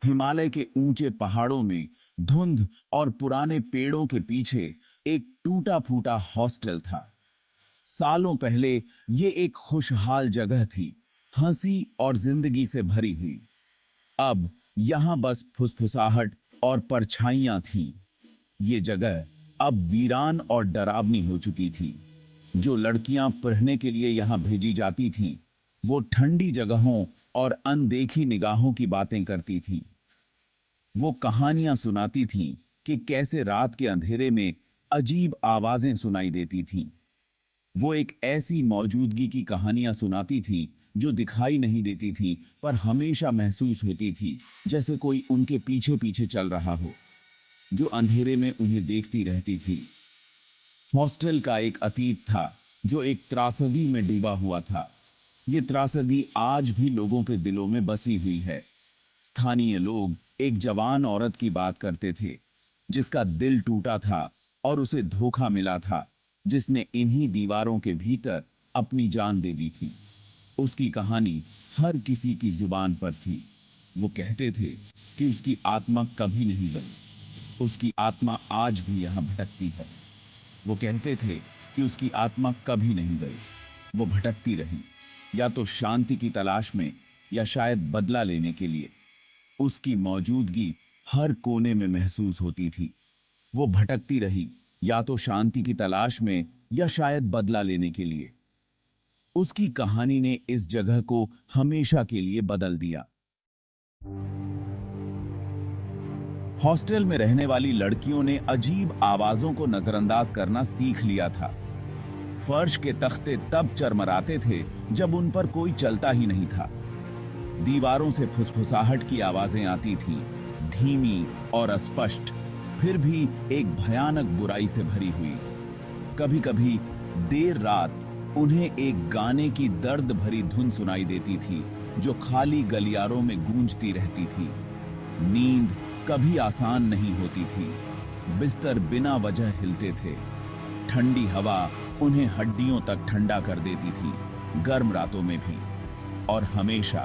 हिमालय के ऊंचे पहाड़ों में धुंध और पुराने पेड़ों के पीछे एक टूटा फूटा हॉस्टल था। सालों पहले ये एक खुशहाल जगह थी, हंसी और जिंदगी से भरी हुई। अब यहां बस फुसफुसाहट और परछाइयां थीं। ये जगह अब वीरान और डरावनी हो चुकी थी। जो लड़कियां पढ़ने के लिए यहां भेजी जाती थीं, वो ठंडी जगहों और अनदेखी निगाहों की बातें करती थीं। वो कहानियां सुनाती थीं कि कैसे रात के अंधेरे में अजीब आवाजें सुनाई देती थीं। वो एक ऐसी मौजूदगी की कहानियां सुनाती थीं जो दिखाई नहीं देती थीं, पर हमेशा महसूस होती थी, जैसे कोई उनके पीछे पीछे चल रहा हो, जो अंधेरे में उन्हें देखती रहती थी। हॉस्टल का एक अतीत था जो एक त्रासदी में डूबा हुआ था। ये त्रासदी आज भी लोगों के दिलों में बसी हुई है। स्थानीय लोग एक जवान औरत की बात करते थे, जिसका दिल टूटा था और उसे धोखा मिला था, जिसने इन्हीं दीवारों के भीतर अपनी जान दे दी थी। उसकी कहानी हर किसी की जुबान पर थी। वो कहते थे कि उसकी आत्मा कभी नहीं गई। उसकी आत्मा आज भी यहां भटकती है। वो कहते थे कि उसकी आत्मा कभी नहीं गई। वो भटकती रही, या तो शांति की तलाश में, या शायद बदला लेने के लिए। उसकी मौजूदगी हर कोने में महसूस होती थी। वो भटकती रही, या तो शांति की तलाश में, या शायद बदला लेने के लिए। उसकी कहानी ने इस जगह को हमेशा के लिए बदल दिया। हॉस्टल में रहने वाली लड़कियों ने अजीब आवाजों को नजरअंदाज करना सीख लिया था। फर्श के तख्ते तब चरमराते थे जब उन पर कोई चलता ही नहीं था। दीवारों से फुसफुसाहट की आवाजें आती थीं, धीमी और अस्पष्ट, फिर भी एक भयानक बुराई से भरी हुई। कभी-कभी देर रात उन्हें एक गाने की दर्द भरी धुन सुनाई देती थी, जो खाली गलियारों में गूंजती रहती थी। नींद कभी आसान नहीं होती थी। बिस्तर बिना वजह हिलते थे। ठंडी हवा उन्हें हड्डियों तक ठंडा कर देती थी, गर्म रातों में भी। और हमेशा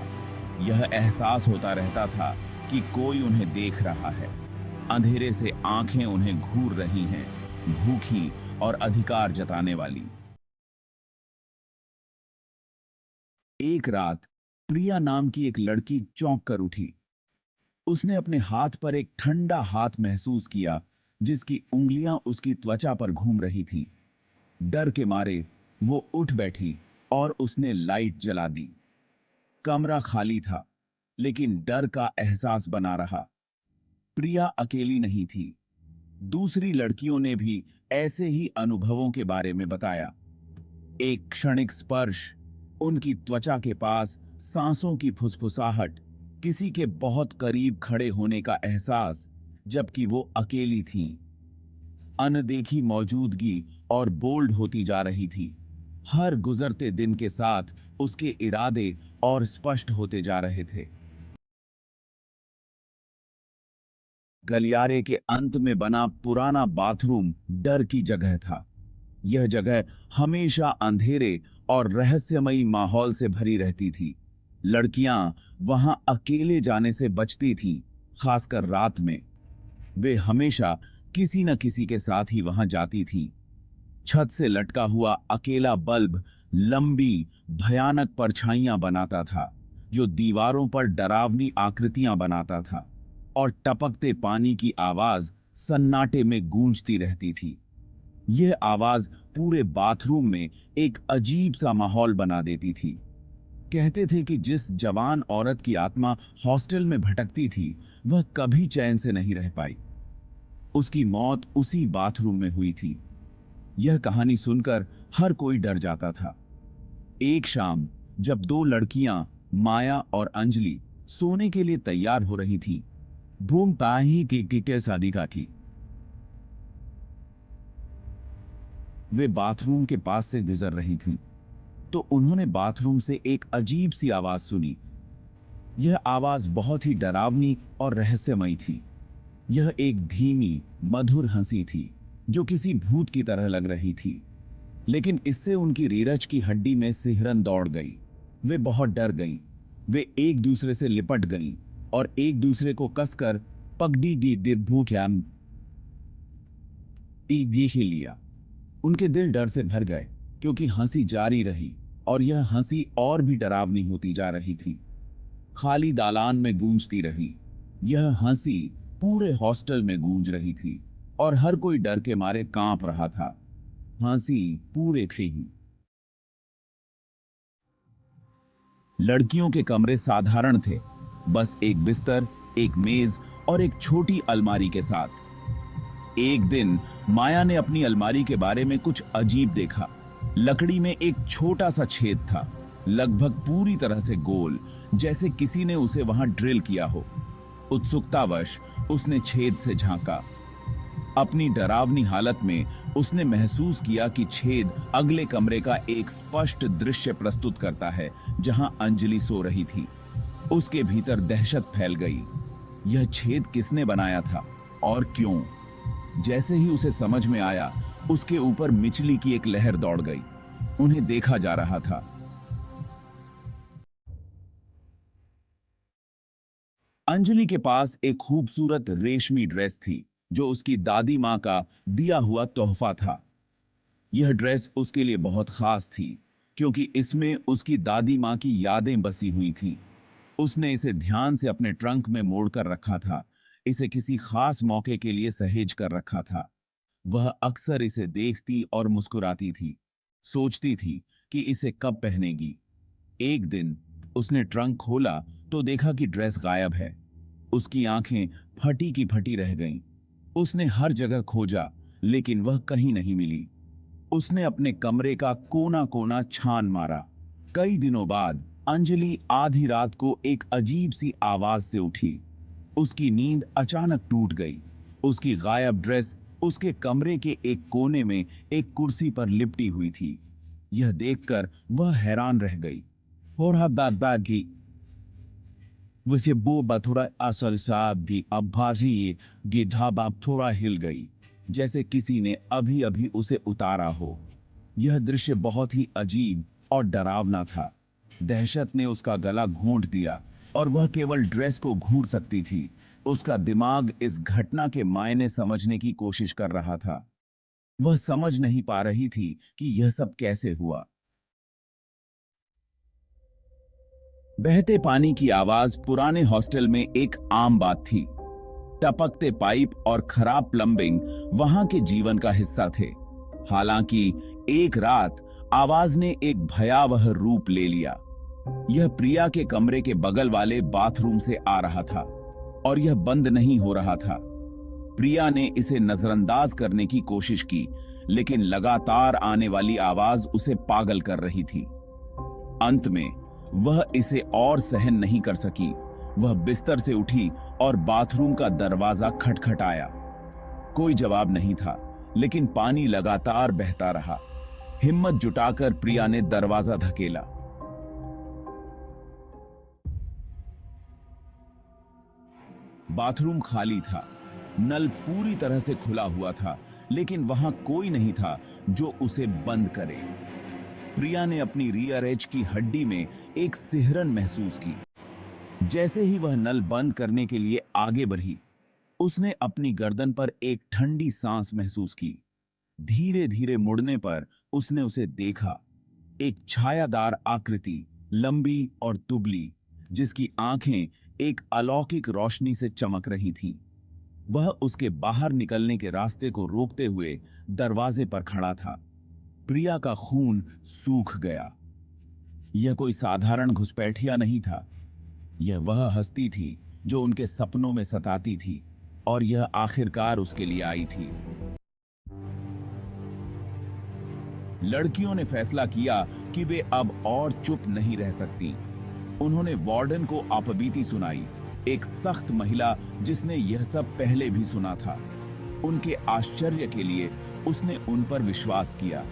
यह एहसास होता रहता था कि कोई उन्हें देख रहा है। अंधेरे से आंखें उन्हें घूर रही हैं, भूखी और अधिकार जताने वाली। एक रात प्रिया नाम की एक लड़की चौंक कर उठी। उसने अपने हाथ पर एक ठंडा हाथ महसूस किया, जिसकी उंगलियां उसकी त्वचा पर घूम रही थीं। डर के मारे वो उठ बैठी और उसने लाइट जला दी। कमरा खाली था, लेकिन डर का एहसास बना रहा। प्रिया अकेली नहीं थी। दूसरी लड़कियों ने भी ऐसे ही अनुभवों के बारे में बताया। एक क्षणिक स्पर्श, उनकी त्वचा के पास सांसों की फुसफुसाहट, किसी के बहुत करीब खड़े होने का एहसास, जबकि वो अकेली थीं। अनदेखी मौजूदगी और बोल्ड होती जा रही थी। हर गुजरते दिन के साथ उसके इरादे और स्पष्ट होते जा रहे थे। गलियारे के अंत में बना पुराना बाथरूम डर की जगह था। यह जगह हमेशा अंधेरे और रहस्यमयी माहौल से भरी रहती थी। लड़कियां वहां अकेले जाने से बचती थीं, खासकर रात में। वे हमेशा किसी न किसी के साथ ही वहां जाती थीं। छत से लटका हुआ अकेला बल्ब लंबी, भयानक परछाइयां बनाता था, जो दीवारों पर डरावनी आकृतियां बनाता था, और टपकते पानी की आवाज सन्नाटे में गूंजती रहती थी। यह आवाज पूरे बाथरूम में एक अजीब सा माहौल बना देती थी। कहते थे कि जिस जवान औरत की आत्मा हॉस्टल में भटकती थी, वह कभी चैन से नहीं रह पाई। उसकी मौत उसी बाथरूम में हुई थी। यह कहानी सुनकर हर कोई डर जाता था। एक शाम जब दो लड़कियां, माया और अंजलि, सोने के लिए तैयार हो रही थीं, धूम ताही की शादी का की। वे बाथरूम के पास से गुजर रही थीं, तो उन्होंने बाथरूम से एक अजीब सी आवाज सुनी। यह आवाज बहुत ही डरावनी और रहस्यमयी थी। यह एक धीमी, मधुर हंसी थी, जो किसी भूत की तरह लग रही थी। लेकिन इससे उनकी रीरज की हड्डी में सिहरन दौड़ गई। वे बहुत डर गईं। वे एक दूसरे से लिपट गईं और एक दूसरे को कसकर पगडी दी दिभूख्याम देख लिया। उनके दिल डर से भर गए क्योंकि हंसी जारी रही और यह हंसी और भी डरावनी होती जा रही थी। खाली दालान में गूंजती रही। यह हंसी पूरे हॉस्टल में गूंज रही थी और हर कोई डर के मारे कांप रहा था। हंसी पूरे थे ही। लड़कियों के कमरे साधारण थे, बस एक बिस्तर, एक मेज और एक छोटी अलमारी के साथ। एक दिन माया ने अपनी अलमारी के बारे में कुछ अजीब देखा। लकड़ी में एक छोटा सा छेद था, लगभग पूरी तरह से गोल, जैसे किसी ने उसे वहां ड्रिल किया हो। उत्सुकतावश उसने छेद से झांका। अपनी डरावनी हालत में उसने महसूस किया कि छेद अगले कमरे का एक स्पष्ट दृश्य प्रस्तुत करता है, जहां अंजलि सो रही थी। उसके भीतर दहशत फैल गई। यह छेद किसने बनाया था और क्यों? जैसे ही उसे समझ में आया, उसके ऊपर मिचली की एक लहर दौड़ गई। उन्हें देखा जा रहा था। अंजलि के पास एक खूबसूरत रेशमी ड्रेस थी जो उसकी दादी माँ का दिया हुआ तोहफा था। यह ड्रेस उसके लिए बहुत खास थी क्योंकि इसमें उसकी दादी माँ की यादें बसी हुई थीं। उसने इसे ध्यान से अपने ट्रंक में मोड़ कर रखा था। इसे किसी खास मौके के लिए सहेज कर रखा था। वह अक्सर इसे देखती और मुस्कुराती थी, सोचती थी कि इसे कब पहनेगी। एक दिन उसने ट्रंक खोला तो देखा कि ड्रेस गायब है। उसकी आंखें फटी की फटी रह गईं। उसने हर जगह खोजा, लेकिन वह कहीं नहीं मिली। उसने अपने कमरे का कोना कोना छान मारा। कई दिनों बाद अंजलि आधी रात को एक अजीब सी आवाज से उठी। उसकी नींद अचानक टूट गई। उसकी गायब ड्रेस उसके कमरे के एक कोने में एक कुर्सी पर लिपटी हुई थी। यह देखकर वह हैरान रह गई। और बागी वैसे वो थोड़ा असल साहब भी अब्बासी गिधा बाप थोड़ा हिल गई, जैसे किसी ने अभी अभी उसे उतारा हो। यह दृश्य बहुत ही अजीब और डरावना था। दहशत ने उसका गला घोंट दिया और वह केवल ड्रेस को घूर सकती थी। उसका दिमाग इस घटना के मायने समझने की कोशिश कर रहा था। वह समझ नहीं पा रही थी कि यह सब कैसे हुआ। बहते पानी की आवाज पुराने हॉस्टल में एक आम बात थी। टपकते पाइप और खराब प्लंबिंग वहां के जीवन का हिस्सा थे। हालांकि एक रात आवाज ने एक भयावह रूप ले लिया। यह प्रिया के कमरे के बगल वाले बाथरूम से आ रहा था और यह बंद नहीं हो रहा था। प्रिया ने इसे नजरअंदाज करने की कोशिश की, लेकिन लगातार आने वाली आवाज उसे पागल कर रही थी। अंत में वह इसे और सहन नहीं कर सकी। वह बिस्तर से उठी और बाथरूम का दरवाजा खटखटाया। कोई जवाब नहीं था, लेकिन पानी लगातार बहता रहा। हिम्मत जुटाकर प्रिया ने दरवाजा धकेला। बाथरूम खाली था। नल पूरी तरह से खुला हुआ था, लेकिन वहां कोई नहीं था जो उसे बंद करे। प्रिया ने अपनी रियर एज की हड्डी में एक सिहरन महसूस की। जैसे ही वह नल बंद करने के लिए आगे बढ़ी, उसने अपनी गर्दन पर एक ठंडी सांस महसूस की। धीरे धीरे मुड़ने पर उसने उसे देखा। एक छायादार आकृति, लंबी और दुबली, जिसकी आंखें एक अलौकिक रोशनी से चमक रही थीं। वह उसके बाहर निकलने के रास्ते को रोकते हुए दरवाजे पर खड़ा था। प्रिया का खून सूख गया। यह कोई साधारण घुसपैठिया नहीं था। यह वह हस्ती थी जो उनके सपनों में सताती थी, और यह आखिरकार उसके लिए आई थी। लड़कियों ने फैसला किया कि वे अब और चुप नहीं रह सकती। उन्होंने वार्डन को अपबीती सुनाई, एक सख्त महिला जिसने यह सब पहले भी सुना था। उनके आश्चर्य के लिए उसने उन पर विश्वास किया।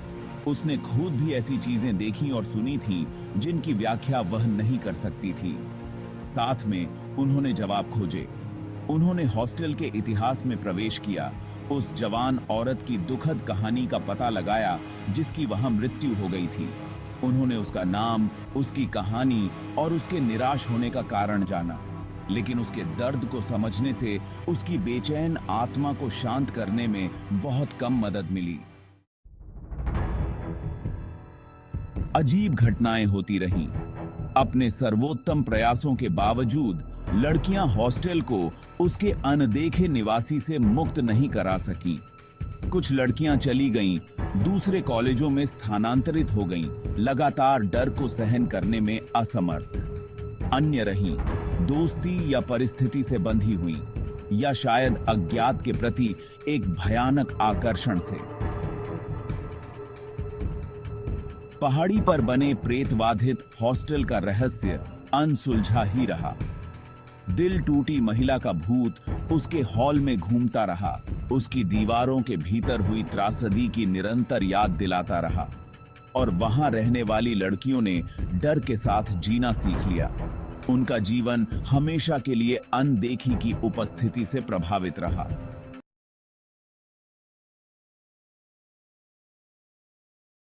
उसने खुद भी ऐसी चीजें देखी और सुनी थीं जिनकी व्याख्या वह नहीं कर सकती थी। साथ में उन्होंने जवाब खोजे। उन्होंने हॉस्टल के इतिहास में प्रवेश किया, उस जवान औरत की दुखद कहानी का पता लगाया जिसकी वहां मृत्यु हो गई थी। उन्होंने उसका नाम, उसकी कहानी और उसके निराश होने का कारण जाना। लेकिन उसके दर्द को समझने से उसकी बेचैन आत्मा को शांत करने में बहुत कम मदद मिली। अजीब घटनाएं होती रहीं। अपने सर्वोत्तम प्रयासों के बावजूद लड़कियां हॉस्टल को उसके अनदेखे निवासी से मुक्त नहीं करा सकीं। कुछ लड़कियां चली गईं, दूसरे कॉलेजों में स्थानांतरित हो गईं, लगातार डर को सहन करने में असमर्थ। अन्य रहीं, दोस्ती या परिस्थिति से बंधी हुईं, या शायद अज्ञात के प्रति एक भयानक आकर्षण से। पहाड़ी पर बने प्रेतवाधित हॉस्टल का रहस्य अनसुलझा ही रहा। दिल टूटी महिला का भूत उसके हॉल में घूमता रहा, उसकी दीवारों के भीतर हुई त्रासदी की निरंतर याद दिलाता रहा, और वहां रहने वाली लड़कियों ने डर के साथ जीना सीख लिया। उनका जीवन हमेशा के लिए अनदेखी की उपस्थिति से प्रभावित रहा।